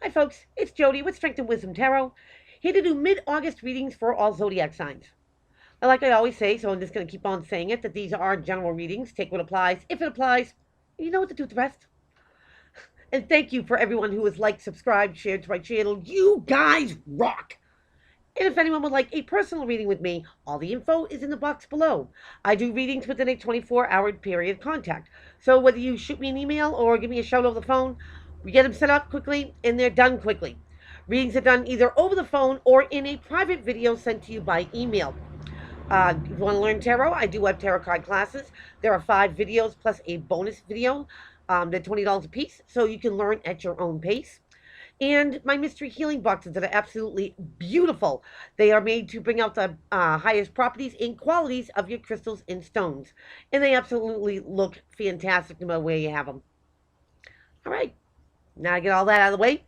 Hi, folks. It's Jody with Strength and Wisdom Tarot, here to do mid-August readings for all zodiac signs. Now, like I always say, so I'm just going to keep on saying it, that these are general readings. Take what applies, if it applies. You know what to do with the rest. And thank you for everyone who has liked, subscribed, shared to my channel. You guys rock! And if anyone would like a personal reading with me, all the info is in the box below. I do readings within a 24-hour period of contact. So whether you shoot me an email or give me a shout over the phone, we get them set up quickly and they're done quickly. Readings are done either over the phone or in a private video sent to you by email. If you want to learn tarot, I do have tarot card classes. There are 5 videos plus a bonus video. They're $20 a piece, so you can learn at your own pace. And my mystery healing boxes that are absolutely beautiful. They are made to bring out the highest properties and qualities of your crystals and stones. And they absolutely look fantastic no matter where you have them. All right, now I get all that out of the way.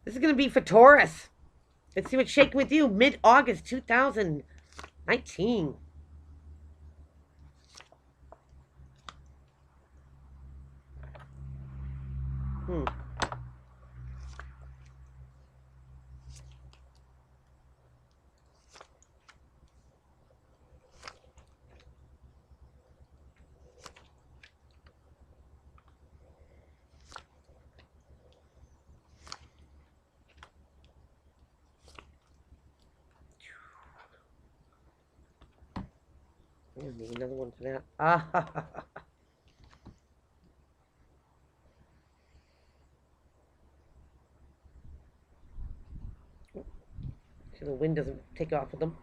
This is going to be for Taurus. Let's see what's shaking with you mid-August 2019. Need another one for that. So the wind doesn't take off with them.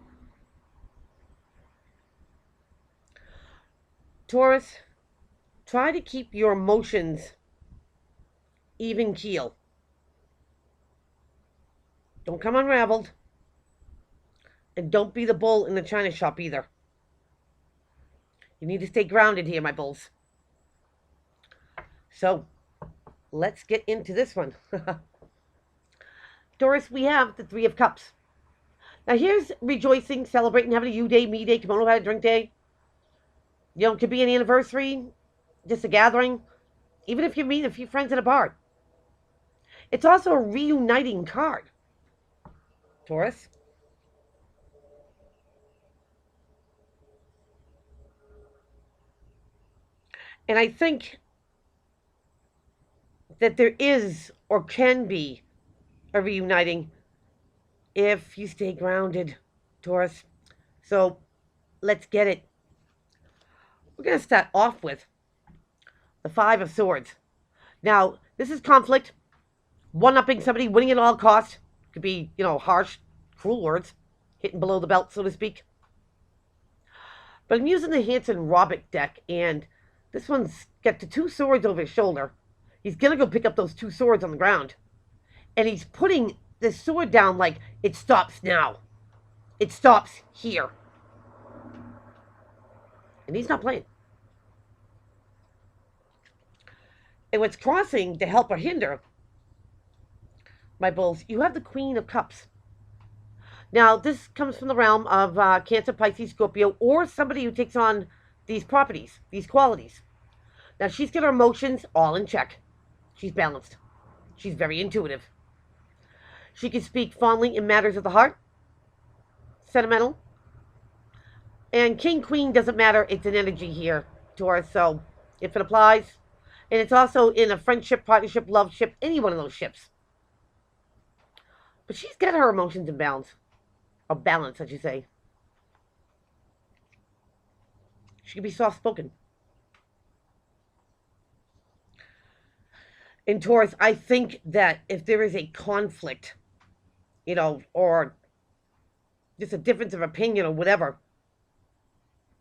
Taurus, try to keep your emotions even keel. Don't come unraveled. And don't be the bull in the china shop either. You need to stay grounded here, my bulls. So, let's get into this one. Taurus, we have the 3 of Cups. Now, here's rejoicing, celebrating, having a you day, me day, kimono had a drink day. You know, it could be an anniversary, just a gathering, even if you meet a few friends at a bar. It's also a reuniting card, Taurus. And I think that there is or can be a reuniting if you stay grounded, Taurus. So let's get it. We're going to start off with the 5 of Swords. Now, this is conflict, one-upping somebody, winning at all costs. Could be, harsh, cruel words, hitting below the belt, so to speak. But I'm using the Hanson Robic deck, and this one's got the 2 swords over his shoulder. He's going to go pick up those 2 swords on the ground. And he's putting this sword down like, it stops now. It stops here. And he's not playing. And what's crossing to help or hinder, my bulls, you have the Queen of Cups. Now, this comes from the realm of Cancer, Pisces, Scorpio, or somebody who takes on these properties, these qualities. Now, she's got her emotions all in check. She's balanced. She's very intuitive. She can speak fondly in matters of the heart, sentimental. And King, Queen doesn't matter. It's an energy here, Taurus. So if it applies, and it's also in a friendship, partnership, love ship, any one of those ships. But she's got her emotions in balance. Or balance, I should say. She can be soft-spoken. In Taurus, I think that if there is a conflict, or just a difference of opinion or whatever,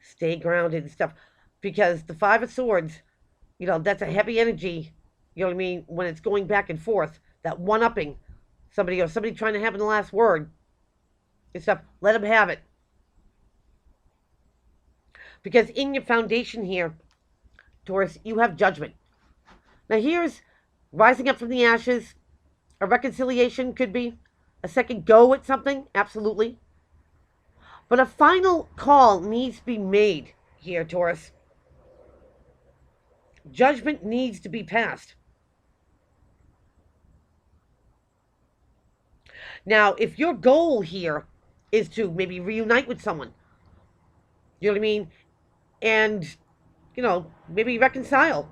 stay grounded and stuff. Because the 5 of Swords, that's a heavy energy, you know what I mean, when it's going back and forth, that one-upping somebody or somebody trying to have the last word and stuff, let them have it. Because in your foundation here, Taurus, you have judgment. Now here's rising up from the ashes. A reconciliation could be. A second go at something, absolutely. But a final call needs to be made here, Taurus. Judgment needs to be passed. Now, if your goal here is to maybe reunite with someone, you know what I mean? And, maybe reconcile.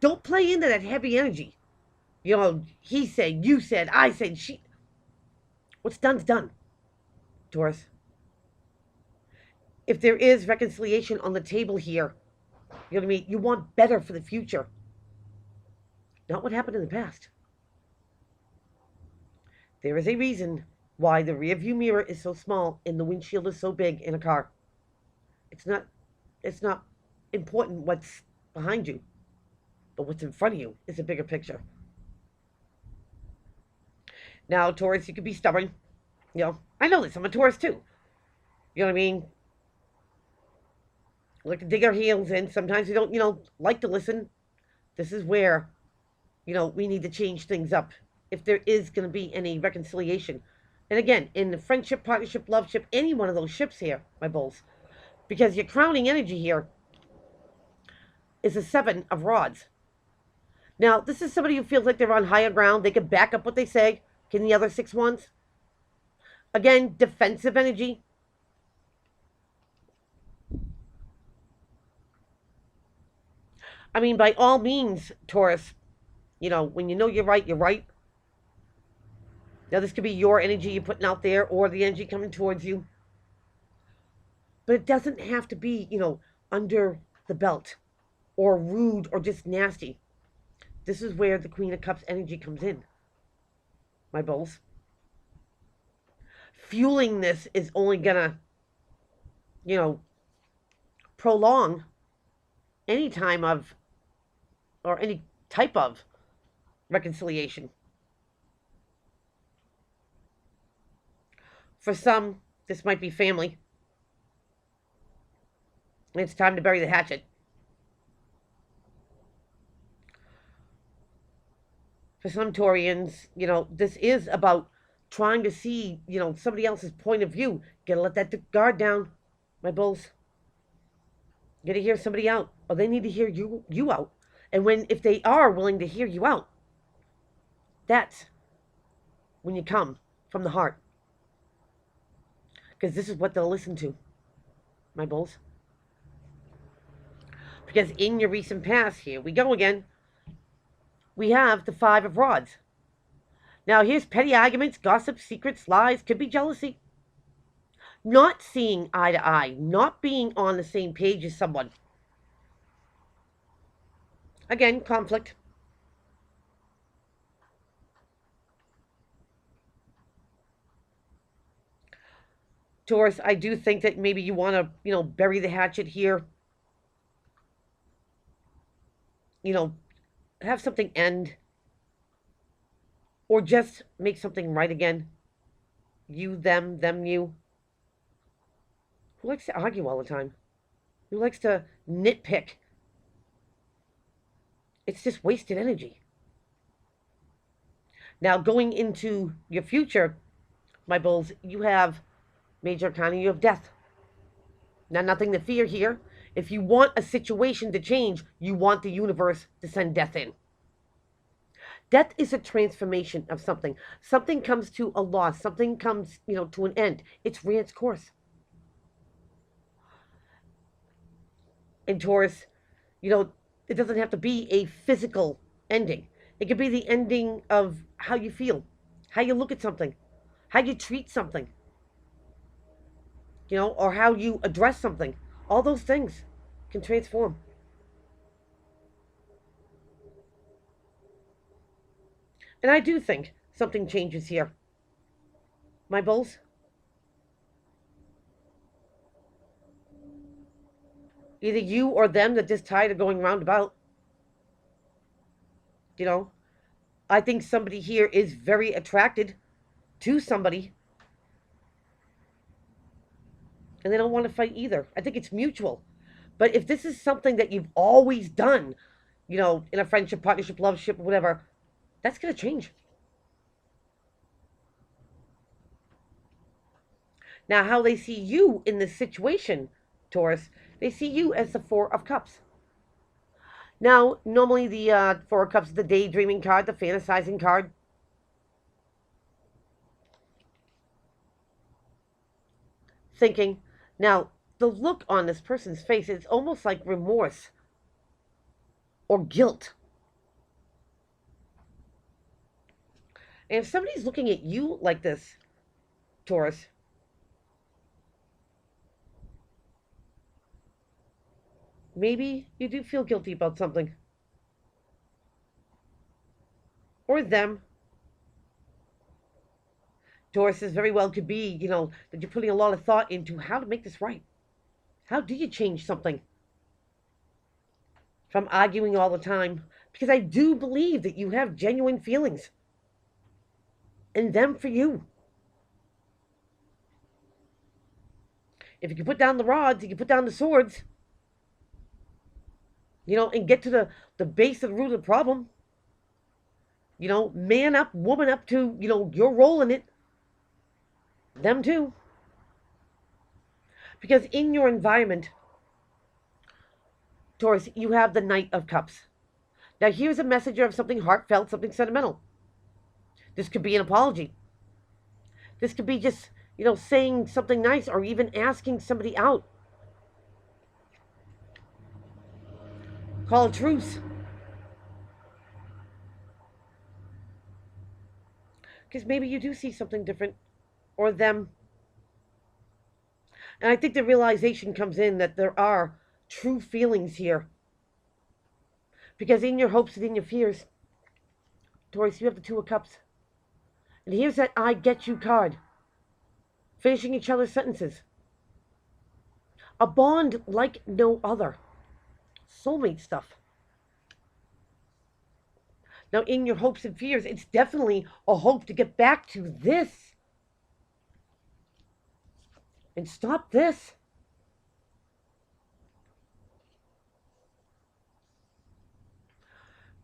Don't play into that heavy energy. He said, you said, I said, she. What's done's done, Taurus. If there is reconciliation on the table here, you know what I mean? You want better for the future, not what happened in the past. There is a reason why the rear view mirror is so small and the windshield is so big in a car. It's not it's not important what's behind you, but what's in front of you is a bigger picture. Now, Taurus, you could be stubborn. I know this. I'm a Taurus too. You know what I mean? We like to dig our heels in. Sometimes we don't, like to listen. This is where, we need to change things up if there is going to be any reconciliation. And again, in the friendship, partnership, love ship, any one of those ships here, my bulls, because your crowning energy here is a 7 of rods. Now, this is somebody who feels like they're on higher ground. They can back up what they say. Can the other 6 ones? Again, defensive energy. I mean, by all means, Taurus, when you know you're right, you're right. Now, this could be your energy you're putting out there or the energy coming towards you. But it doesn't have to be, under the belt or rude or just nasty. This is where the Queen of Cups energy comes in, my bulls. Fueling this is only gonna, prolong any time of or any type of reconciliation. For some, this might be family. It's time to bury the hatchet. For some Taurians, this is about trying to see, somebody else's point of view. Gotta let that guard down, my bulls. Gotta hear somebody out, or they need to hear you out. And if they are willing to hear you out, that's when you come from the heart. Because this is what they'll listen to, my bulls. Because in your recent past, here we go again, we have the 5 of rods. Now, here's petty arguments, gossip, secrets, lies, could be jealousy. Not seeing eye to eye, not being on the same page as someone. Again, conflict. Taurus, I do think that maybe you want to, bury the hatchet here. Have something end. Or just make something right again. You, them, you. Who likes to argue all the time? Who likes to nitpick? It's just wasted energy. Now, going into your future, my bulls, you have Major Arcana, you have death. Now, nothing to fear here. If you want a situation to change, you want the universe to send death in. Death is a transformation of something. Something comes to a loss. Something comes, to an end. It's ran its course. And Taurus, it doesn't have to be a physical ending. It could be the ending of how you feel, how you look at something, how you treat something, or how you address something. All those things can transform. And I do think something changes here. My bulls? Either you or them that just tired of going roundabout. I think somebody here is very attracted to somebody. And they don't want to fight either. I think it's mutual. But if this is something that you've always done, in a friendship, partnership, love ship, whatever, that's going to change. Now, how they see you in this situation, Taurus, they see you as the 4 of Cups. Now, normally the 4 of Cups is the daydreaming card, the fantasizing card. thinking. Now, the look on this person's face is almost like remorse or guilt. And if somebody's looking at you like this, Taurus, maybe you do feel guilty about something. Or them. Taurus, is very well could be, that you're putting a lot of thought into how to make this right. How do you change something from arguing all the time? Because I do believe that you have genuine feelings. And them for you. If you can put down the rods, you can put down the swords. And get to the base of the root of the problem. Man up, woman up to, your role in it. Them too. Because in your environment, Taurus, you have the Knight of Cups. Now here's a messenger of something heartfelt, something sentimental. This could be an apology. This could be just, saying something nice or even asking somebody out. Call a truce. Because maybe you do see something different. Or them. And I think the realization comes in that there are true feelings here. Because in your hopes and in your fears, Taurus, you have the Two of Cups. And here's that I get you card. Finishing each other's sentences. A bond like no other. Soulmate stuff. Now, in your hopes and fears, it's definitely a hope to get back to this. And stop this.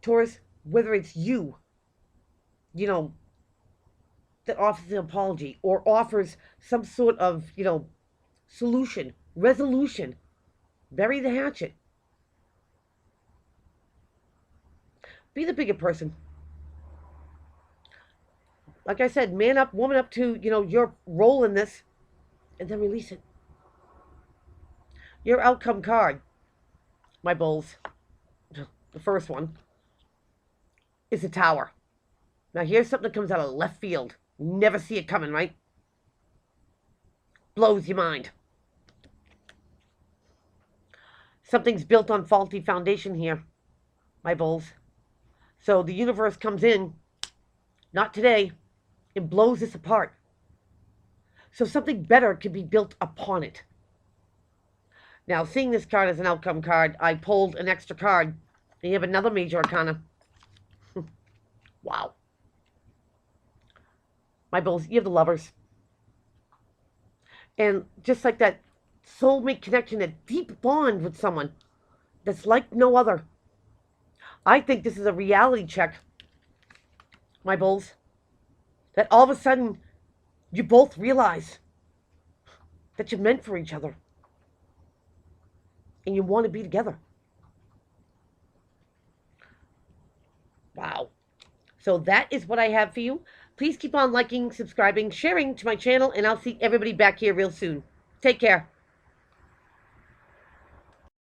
Taurus, whether it's you, that offers an apology or offers some sort of, solution, resolution, bury the hatchet. Be the bigger person. Like I said, man up, woman up to, your role in this, and then release it. Your outcome card, my bulls, the first one, is the Tower. Now here's something that comes out of left field. Never see it coming, right? Blows your mind. Something's built on faulty foundation here, my bulls. So the universe comes in, not today, and blows this apart. So something better can be built upon it. Now, seeing this card as an outcome card, I pulled an extra card. And you have another major arcana. Wow. My bulls, you have the Lovers. And just like that soulmate connection, that deep bond with someone that's like no other. I think this is a reality check, my bulls, that all of a sudden you both realize that you're meant for each other and you want to be together. Wow. So that is what I have for you. Please keep on liking, subscribing, sharing to my channel, and I'll see everybody back here real soon. Take care.